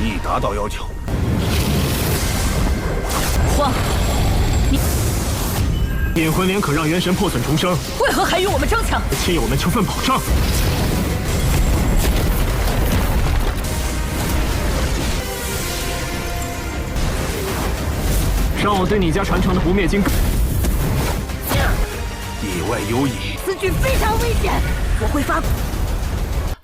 已达到要求。慌！炼魂莲可让元神破损重生，为何还与我们争抢？亲友们求份保障。让我对你家传承的不灭金。意外有矣。此举非常危险，我会发。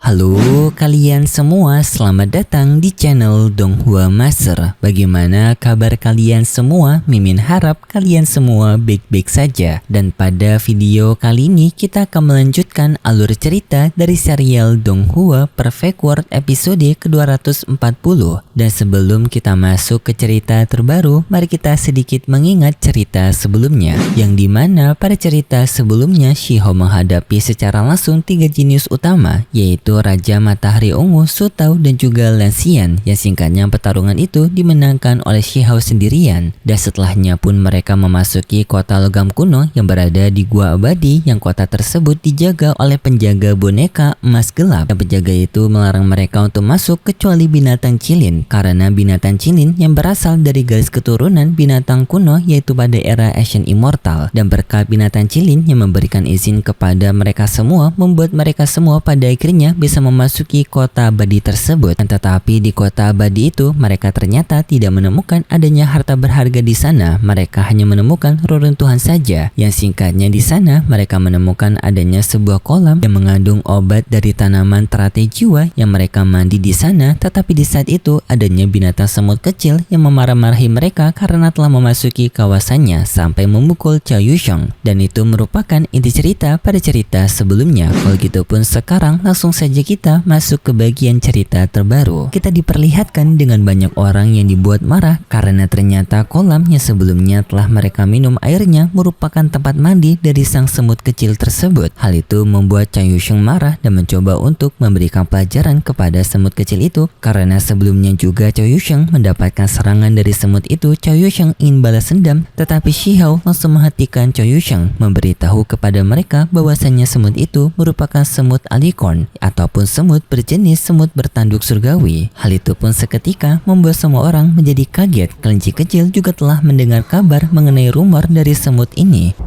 Halo kalian semua, selamat datang di channel Donghua Master. Bagaimana kabar kalian semua? Mimin harap kalian semua baik-baik saja. Dan pada video kali ini kita akan melanjutkan alur cerita dari serial Donghua Perfect World episode ke-240. Dan sebelum kita masuk ke cerita terbaru, mari kita sedikit mengingat cerita sebelumnya. Yang dimana pada cerita sebelumnya Shihou menghadapi secara langsung 3 jenius utama, yaitu Raja Matahari Ungu, Su Tao, dan juga Lan Xian, yang singkatnya pertarungan itu dimenangkan oleh Shihou sendirian. Dan setelahnya pun mereka memasuki kota logam kuno yang berada di gua abadi, yang kota tersebut dijaga oleh penjaga boneka emas gelap. Dan penjaga itu melarang mereka untuk masuk kecuali binatang cilin, karena binatang cilin yang berasal dari garis keturunan binatang kuno yaitu pada era Ancient Immortal. Dan berkat binatang cilin yang memberikan izin kepada mereka semua, membuat mereka semua pada akhirnya bisa memasuki kota abadi tersebut. Dan tetapi di kota abadi itu mereka ternyata tidak menemukan adanya harta berharga di sana. Mereka hanya menemukan reruntuhan saja. Yang singkatnya di sana mereka menemukan adanya sebuah kolam yang mengandung obat dari tanaman teratai jiwa yang mereka mandi di sana. Tetapi di saat itu adanya binatang semut kecil yang memarah-marahi mereka karena telah memasuki kawasannya sampai memukul Cao Yusheng. Dan itu merupakan inti cerita pada cerita sebelumnya. Kalau gitu pun sekarang langsung saja kita masuk ke bagian cerita terbaru. Kita diperlihatkan dengan banyak orang yang dibuat marah karena ternyata kolam yang sebelumnya telah mereka minum airnya merupakan tempat mandi dari sang semut kecil tersebut. Hal itu membuat Cao Yusheng marah dan mencoba untuk memberikan pelajaran kepada semut kecil itu, karena sebelumnya juga Cao Yusheng mendapatkan serangan dari semut itu. Cao Yusheng ingin balas dendam, tetapi Shihou langsung menghentikan Cao Yusheng, memberitahu kepada mereka bahwasanya semut itu merupakan semut alicorn ataupun semut berjenis semut bertanduk surgawi. Hal itu pun seketika membuat semua orang menjadi kaget. Kelinci kecil juga telah mendengar kabar mengenai rumor dari semut ini.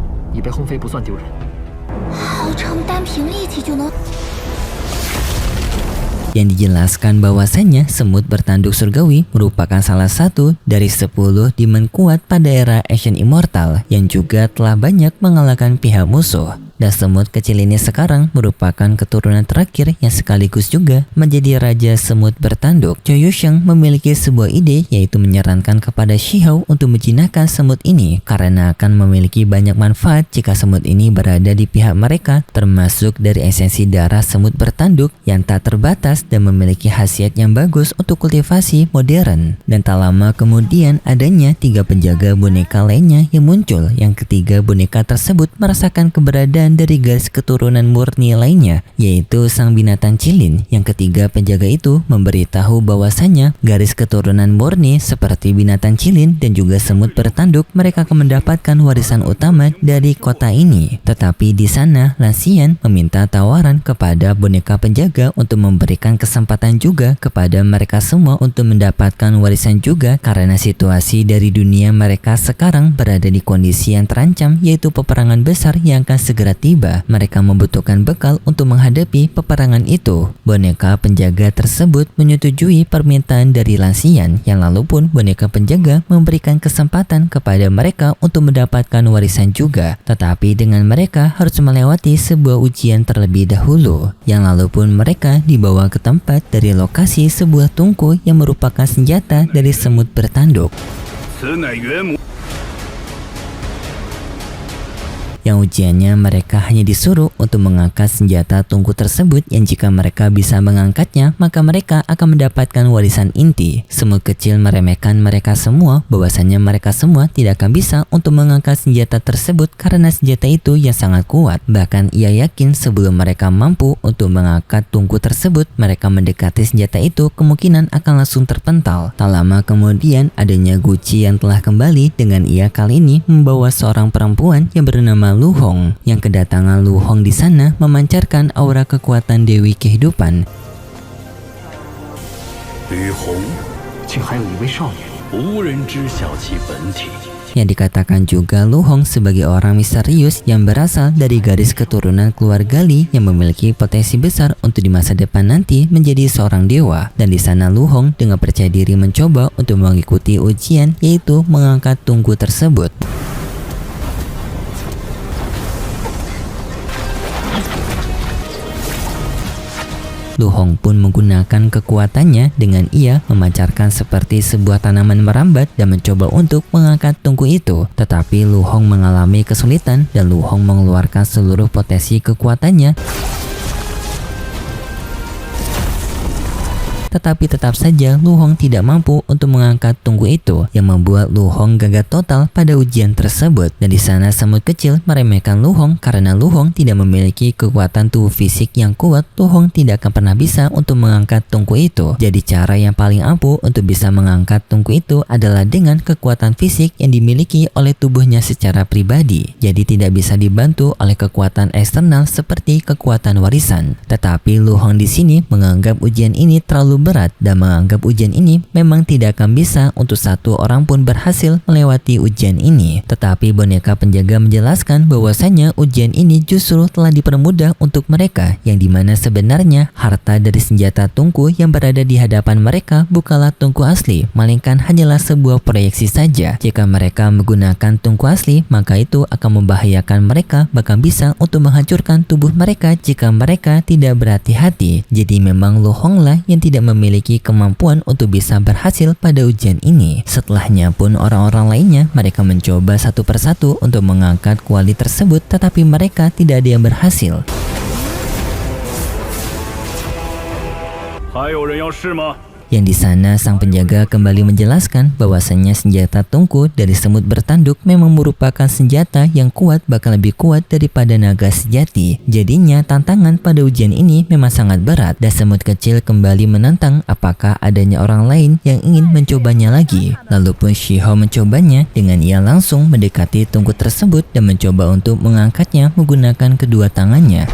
Yang dijelaskan bahwasanya semut bertanduk surgawi merupakan salah satu dari 10 demon kuat pada era Ancient Immortal yang juga telah banyak mengalahkan pihak musuh. Dan semut kecil ini sekarang merupakan keturunan terakhir yang sekaligus juga menjadi raja semut bertanduk. Cao Yusheng memiliki sebuah ide, yaitu menyarankan kepada Shihou untuk menjinakkan semut ini karena akan memiliki banyak manfaat jika semut ini berada di pihak mereka, termasuk dari esensi darah semut bertanduk yang tak terbatas dan memiliki khasiat yang bagus untuk kultivasi modern. Dan tak lama kemudian adanya 3 penjaga boneka lainnya yang muncul. Yang ketiga boneka tersebut merasakan keberadaan dari garis keturunan murni lainnya, yaitu sang binatang cilin. Yang ketiga penjaga itu memberitahu bahwasanya garis keturunan murni seperti binatang cilin dan juga semut bertanduk, mereka akan mendapatkan warisan utama dari kota ini. Tetapi di sana Lan Xian meminta tawaran kepada boneka penjaga untuk memberikan kesempatan juga kepada mereka semua untuk mendapatkan warisan juga, karena situasi dari dunia mereka sekarang berada di kondisi yang terancam, yaitu peperangan besar yang akan segera tiba. Mereka membutuhkan bekal untuk menghadapi peperangan itu. Boneka penjaga tersebut menyetujui permintaan dari Lan Xian, yang lalu pun boneka penjaga memberikan kesempatan kepada mereka untuk mendapatkan warisan juga. Tetapi dengan mereka harus melewati sebuah ujian terlebih dahulu. Yang lalu pun mereka dibawa ke tempat dari lokasi sebuah tungku yang merupakan senjata dari semut bertanduk. Yang ujiannya mereka hanya disuruh untuk mengangkat senjata tungku tersebut, yang jika mereka bisa mengangkatnya maka mereka akan mendapatkan warisan inti. Semut kecil meremehkan mereka semua, bahwasanya mereka semua tidak akan bisa untuk mengangkat senjata tersebut karena senjata itu yang sangat kuat. Bahkan ia yakin sebelum mereka mampu untuk mengangkat tungku tersebut, mereka mendekati senjata itu kemungkinan akan langsung terpental. Tak lama kemudian adanya Guci yang telah kembali, dengan ia kali ini membawa seorang perempuan yang bernama Lu Hong. Yang kedatangan Lu Hong di sana memancarkan aura kekuatan Dewi Kehidupan. 吕红，竟还有一位少年。无人知晓其本体。 Yang dikatakan juga Lu Hong sebagai orang misterius yang berasal dari garis keturunan keluarga Li yang memiliki potensi besar untuk di masa depan nanti menjadi seorang dewa. Dan di sana Lu Hong dengan percaya diri mencoba untuk mengikuti ujian, yaitu mengangkat tungku tersebut. Lu Hong pun menggunakan kekuatannya dengan ia memancarkan seperti sebuah tanaman merambat dan mencoba untuk mengangkat tungku itu. Tetapi Lu Hong mengalami kesulitan dan Lu Hong mengeluarkan seluruh potensi kekuatannya. Tetapi tetap saja Lu Hong tidak mampu untuk mengangkat tungku itu, yang membuat Lu Hong gagal total pada ujian tersebut. Dan di sana semut kecil meremehkan Lu Hong karena Lu Hong tidak memiliki kekuatan tubuh fisik yang kuat. Lu Hong tidak akan pernah bisa untuk mengangkat tungku itu. Jadi cara yang paling ampuh untuk bisa mengangkat tungku itu adalah dengan kekuatan fisik yang dimiliki oleh tubuhnya secara pribadi. Jadi tidak bisa dibantu oleh kekuatan eksternal seperti kekuatan warisan. Tetapi Lu Hong di sini menganggap ujian ini terlalu berat dan menganggap ujian ini memang tidak akan bisa untuk satu orang pun berhasil melewati ujian ini. Tetapi boneka penjaga menjelaskan bahwasanya ujian ini justru telah dipermudah untuk mereka, yang dimana sebenarnya harta dari senjata tungku yang berada di hadapan mereka bukanlah tungku asli, melainkan hanyalah sebuah proyeksi saja. Jika mereka menggunakan tungku asli, maka itu akan membahayakan mereka, bahkan bisa untuk menghancurkan tubuh mereka jika mereka tidak berhati-hati. Jadi memang Lu Hong lah yang tidak memiliki kemampuan untuk bisa berhasil pada ujian ini. Setelahnya pun orang-orang lainnya mereka mencoba satu persatu untuk mengangkat kuali tersebut, tetapi mereka tidak ada yang berhasil. 还有人要试吗？ Yang di sana sang penjaga kembali menjelaskan bahwasannya senjata tungku dari semut bertanduk memang merupakan senjata yang kuat, bahkan lebih kuat daripada naga sejati. Jadinya tantangan pada ujian ini memang sangat berat, dan semut kecil kembali menantang apakah adanya orang lain yang ingin mencobanya lagi. Lalu pun Shihou mencobanya dengan ia langsung mendekati tungku tersebut dan mencoba untuk mengangkatnya menggunakan kedua tangannya.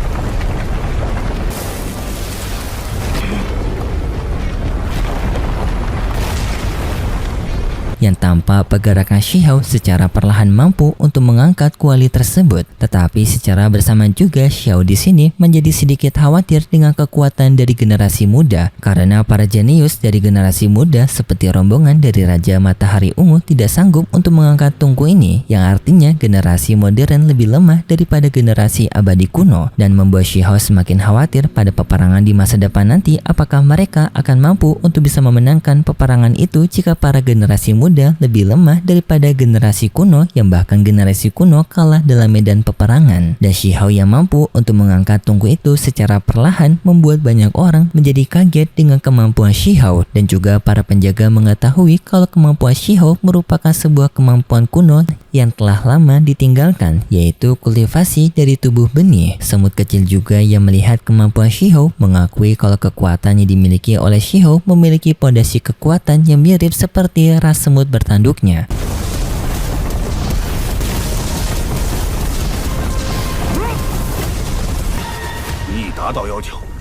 Yang tanpa pergerakan Shihou secara perlahan mampu untuk mengangkat kuali tersebut. Tetapi secara bersamaan juga Shihou di sini menjadi sedikit khawatir dengan kekuatan dari generasi muda, karena para jenius dari generasi muda seperti rombongan dari Raja Matahari Ungu tidak sanggup untuk mengangkat tungku ini, yang artinya generasi modern lebih lemah daripada generasi abadi kuno, dan membuat Shihou semakin khawatir pada peperangan di masa depan nanti apakah mereka akan mampu untuk bisa memenangkan peperangan itu jika para generasi muda lebih lemah daripada generasi kuno, yang bahkan generasi kuno kalah dalam medan peperangan. Dan Shihou yang mampu untuk mengangkat tungku itu secara perlahan membuat banyak orang menjadi kaget dengan kemampuan Shihou, dan juga para penjaga mengetahui kalau kemampuan Shihou merupakan sebuah kemampuan kuno yang telah lama ditinggalkan, yaitu kultivasi dari tubuh benih. Semut kecil juga yang melihat kemampuan Shihou mengakui kalau kekuatan yang dimiliki oleh Shihou memiliki pondasi kekuatan yang mirip seperti ras semut bertanduknya.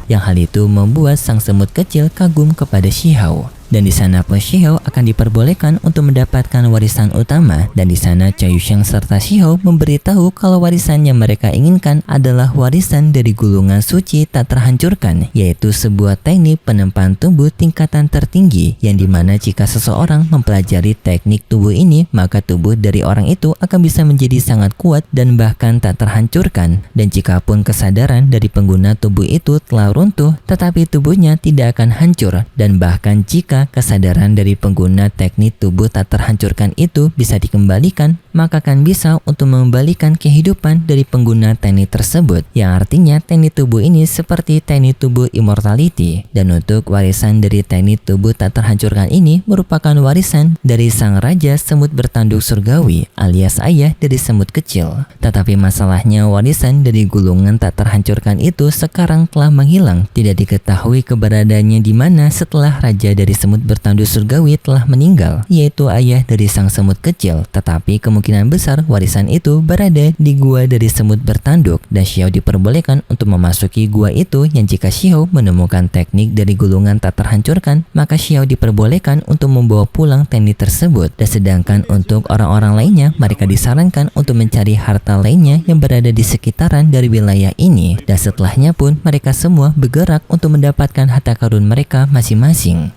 Yang hal itu membuat sang semut kecil kagum kepada Shihou. Dan di sana pun Shihou akan diperbolehkan untuk mendapatkan warisan utama. Dan di sana Chao Yusheng serta Shihou memberitahu kalau warisan yang mereka inginkan adalah warisan dari gulungan suci tak terhancurkan, yaitu sebuah teknik penempaan tubuh tingkatan tertinggi, yang dimana jika seseorang mempelajari teknik tubuh ini, maka tubuh dari orang itu akan bisa menjadi sangat kuat dan bahkan tak terhancurkan. Dan jikapun kesadaran dari pengguna tubuh itu telah runtuh, tetapi tubuhnya tidak akan hancur. Dan bahkan jika kesadaran dari pengguna teknik tubuh tak terhancurkan itu bisa dikembalikan, maka akan bisa untuk mengembalikan kehidupan dari pengguna teknik tersebut, yang artinya teknik tubuh ini seperti teknik tubuh immortality. Dan untuk warisan dari teknik tubuh tak terhancurkan ini merupakan warisan dari sang raja semut bertanduk surgawi, alias ayah dari semut kecil. Tetapi masalahnya warisan dari gulungan tak terhancurkan itu sekarang telah menghilang, tidak diketahui keberadaannya di mana setelah raja dari semut semut bertanduk surgawi telah meninggal, yaitu ayah dari sang semut kecil. Tetapi kemungkinan besar warisan itu berada di gua dari semut bertanduk, dan Xiao diperbolehkan untuk memasuki gua itu, yang jika Xiao menemukan teknik dari gulungan tak terhancurkan, maka Xiao diperbolehkan untuk membawa pulang teknik tersebut. Dan sedangkan untuk orang-orang lainnya, mereka disarankan untuk mencari harta lainnya yang berada di sekitaran dari wilayah ini, dan setelahnya pun mereka semua bergerak untuk mendapatkan harta karun mereka masing-masing.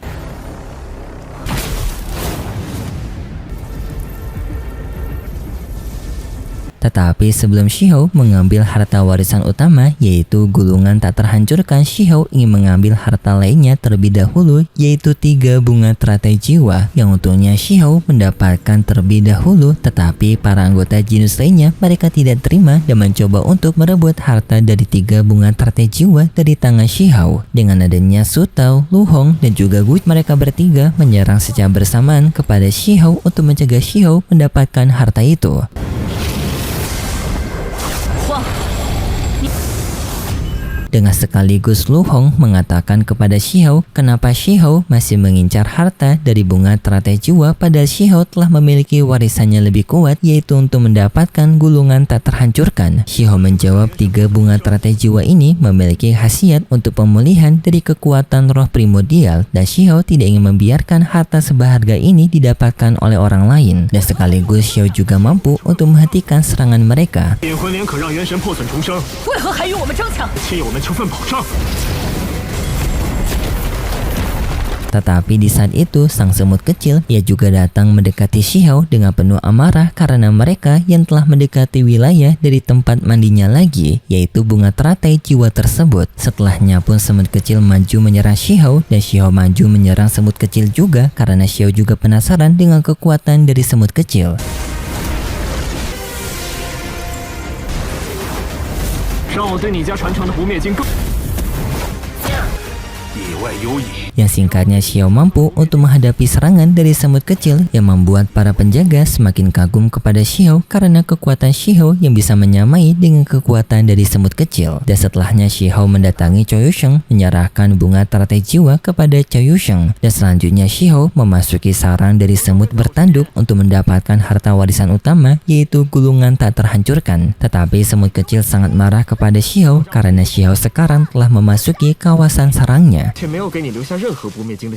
Tetapi sebelum Shihou mengambil harta warisan utama, yaitu gulungan tak terhancurkan, Shihou ingin mengambil harta lainnya terlebih dahulu, yaitu 3 bunga teratai jiwa, yang untungnya Shihou mendapatkan terlebih dahulu. Tetapi para anggota Genus lainnya, mereka tidak terima dan mencoba untuk merebut harta dari 3 bunga teratai jiwa dari tangan Shihou. Dengan adanya Su Tao, Lu Hong, dan juga Gu, mereka bertiga menyerang secara bersamaan kepada Shihou untuk mencegah Shihou mendapatkan harta itu. Dengan sekaligus Lu Hong mengatakan kepada Shihou kenapa Shihou masih mengincar harta dari bunga teratai jiwa, padahal Shihou telah memiliki warisannya lebih kuat, yaitu untuk mendapatkan gulungan tak terhancurkan. Shihou menjawab 3 bunga teratai jiwa ini memiliki khasiat untuk pemulihan dari kekuatan roh primordial, dan Shihou tidak ingin membiarkan harta seberharga ini didapatkan oleh orang lain, dan sekaligus Shihou juga mampu untuk menghentikan serangan mereka. 引魂莲可让元神破损重生，为何还与我们争抢？亲友们求份保障。 Tetapi di saat itu, sang semut kecil, ia juga datang mendekati Shihou dengan penuh amarah karena mereka yang telah mendekati wilayah dari tempat mandinya lagi, yaitu bunga teratai jiwa tersebut. Setelahnya pun semut kecil maju menyerang Shihou, dan Shihou maju menyerang semut kecil juga karena Shihou juga penasaran dengan kekuatan dari semut kecil. 让我对你家传承的不灭金更。 以外有矣。 Yang singkatnya, Xiao mampu untuk menghadapi serangan dari semut kecil yang membuat para penjaga semakin kagum kepada Xiao karena kekuatan Xiao yang bisa menyamai dengan kekuatan dari semut kecil. Dan setelahnya Xiao mendatangi Chou Yusheng, menyerahkan bunga teratai jiwa kepada Chou Yusheng. Dan selanjutnya Xiao memasuki sarang dari semut bertanduk untuk mendapatkan harta warisan utama, yaitu gulungan tak terhancurkan. Tetapi semut kecil sangat marah kepada Xiao karena Xiao sekarang telah memasuki kawasan sarangnya. 却没有给你留下任何不灭金的。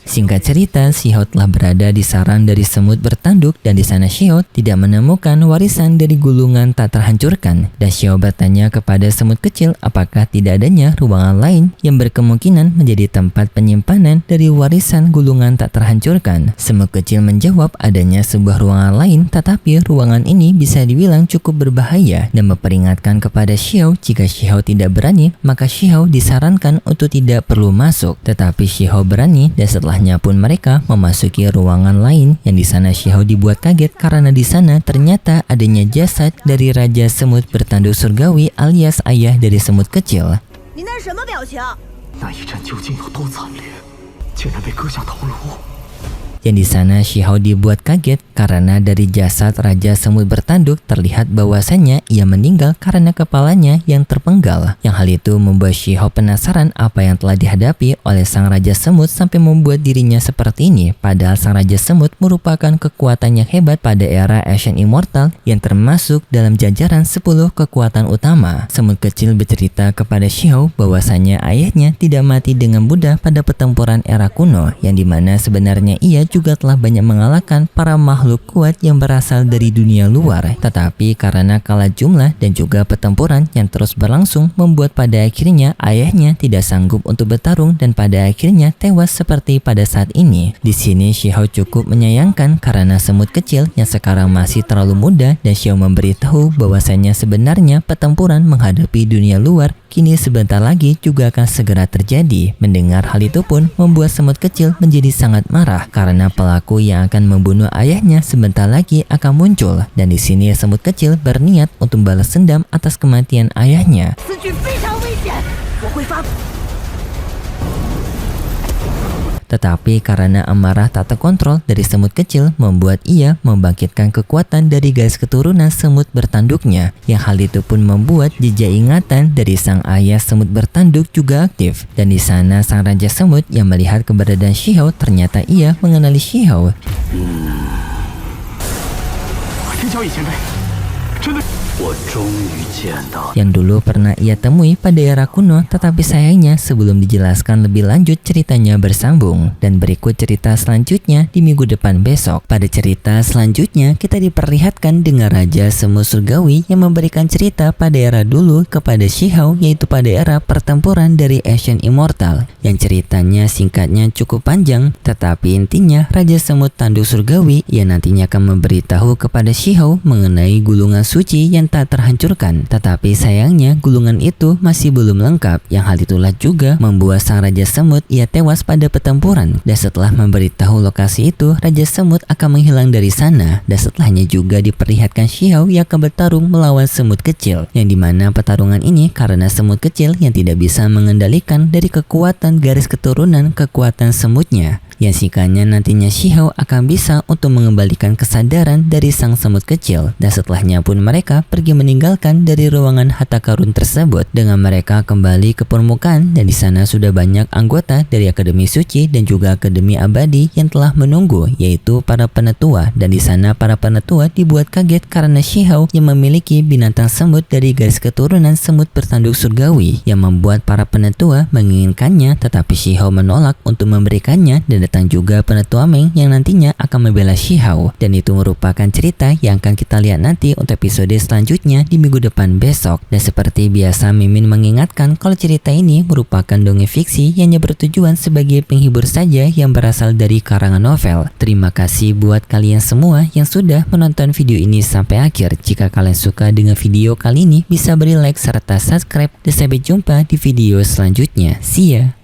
Singkat cerita, Xiao telah berada di sarang dari semut bertanduk, dan di sana Xiao tidak menemukan warisan dari gulungan tak terhancurkan. Dan Xiao bertanya kepada semut kecil apakah tidak adanya ruangan lain yang berkemungkinan menjadi tempat penyimpanan dari warisan gulungan tak terhancurkan. Semut kecil menjawab adanya sebuah ruangan lain, tetapi ruangan ini bisa dibilang cukup berbahaya, dan memperingatkan kepada Xiao jika Xiao tidak berani, maka Xiao disarankan untuk tidak perlu masuk. Tetapi Xiao berani, dan setelahnya pun mereka memasuki ruangan lain, yang di sana Xiao dibuat kaget karena di sana ternyata adanya jasad dari Raja Semut Bertanduk Surgawi alias ayah dari semut kecil. 你那是什么表情？ 那一战究竟有多惨烈，竟然被割下头颅。 Yang di sana Xiao dibuat kaget karena dari jasad Raja Semut Bertanduk terlihat bahwasannya ia meninggal karena kepalanya yang terpenggal. Yang hal itu membuat Xiao penasaran apa yang telah dihadapi oleh sang Raja Semut sampai membuat dirinya seperti ini. Padahal sang Raja Semut merupakan kekuatan yang hebat pada era Ancient Immortal yang termasuk dalam jajaran 10 kekuatan utama. Semut kecil bercerita kepada Xiao bahwasannya ayahnya tidak mati dengan mudah pada pertempuran era kuno, yang dimana sebenarnya ia juga telah banyak mengalahkan para makhluk kuat yang berasal dari dunia luar. Tetapi karena kalah jumlah dan juga pertempuran yang terus berlangsung, membuat pada akhirnya ayahnya tidak sanggup untuk bertarung dan pada akhirnya tewas seperti pada saat ini. Di sini Xiao cukup menyayangkan karena semut kecil yang sekarang masih terlalu muda, dan Xiao memberitahu bahwasanya sebenarnya pertempuran menghadapi dunia luar kini sebentar lagi juga akan segera terjadi. Mendengar hal itu pun membuat semut kecil menjadi sangat marah karena pelaku yang akan membunuh ayahnya sebentar lagi akan muncul, dan di sini semut kecil berniat untuk balas dendam atas kematian ayahnya. 此举非常危险，我会发。Tetapi karena amarah tak terkontrol dari semut kecil membuat ia membangkitkan kekuatan dari garis keturunan semut bertanduknya. Yang hal itu pun membuat jejak ingatan dari sang ayah semut bertanduk juga aktif. Dan di sana sang raja semut yang melihat keberadaan Shihao ternyata ia mengenali Shihao. 真小以前辈，真的。 我终于见到。 Yang dulu pernah ia temui pada era kuno, tetapi sayangnya sebelum dijelaskan lebih lanjut ceritanya bersambung. Dan berikut cerita selanjutnya di minggu depan besok. Pada cerita selanjutnya kita diperlihatkan dengan Raja Semut Surgawi yang memberikan cerita pada era dulu kepada Shihao, yaitu pada era pertempuran dari Ancient Immortal. Yang ceritanya singkatnya cukup panjang, tetapi intinya Raja Semut Tanduk Surgawi yang nantinya akan memberitahu kepada Shihao mengenai gulungan suci yang tak terhancurkan. Tetapi sayangnya gulungan itu masih belum lengkap. Yang hal itulah juga membuat sang Raja Semut ia tewas pada pertempuran. Dan setelah memberitahu lokasi itu, Raja Semut akan menghilang dari sana. Dan setelahnya juga diperlihatkan Shihao yang akan bertarung melawan semut kecil. Yang dimana pertarungan ini karena semut kecil yang tidak bisa mengendalikan dari kekuatan garis keturunan kekuatan semutnya. Yang singkatnya nantinya Shihao akan bisa untuk mengembalikan kesadaran dari sang semut kecil. Dan setelahnya pun mereka pergi meninggalkan dari ruangan harta karun tersebut. Dengan mereka kembali ke permukaan dan di sana sudah banyak anggota dari Akademi Suci dan juga Akademi Abadi yang telah menunggu, yaitu para penetua. Dan di sana para penetua dibuat kaget karena Shihao yang memiliki binatang semut dari garis keturunan semut bertanduk surgawi yang membuat para penetua menginginkannya, tetapi Shihao menolak untuk memberikannya. Dan datang juga penetua Meng yang nantinya akan membela Shihao. Dan itu merupakan cerita yang akan kita lihat nanti untuk episode selanjutnya di minggu depan besok. Dan seperti biasa Mimin mengingatkan kalau cerita ini merupakan dongeng fiksi yang hanya bertujuan sebagai penghibur saja yang berasal dari karangan novel. Terima kasih buat kalian semua yang sudah menonton video ini sampai akhir. Jika kalian suka dengan video kali ini bisa beri like serta subscribe dan sampai jumpa di video selanjutnya. See ya!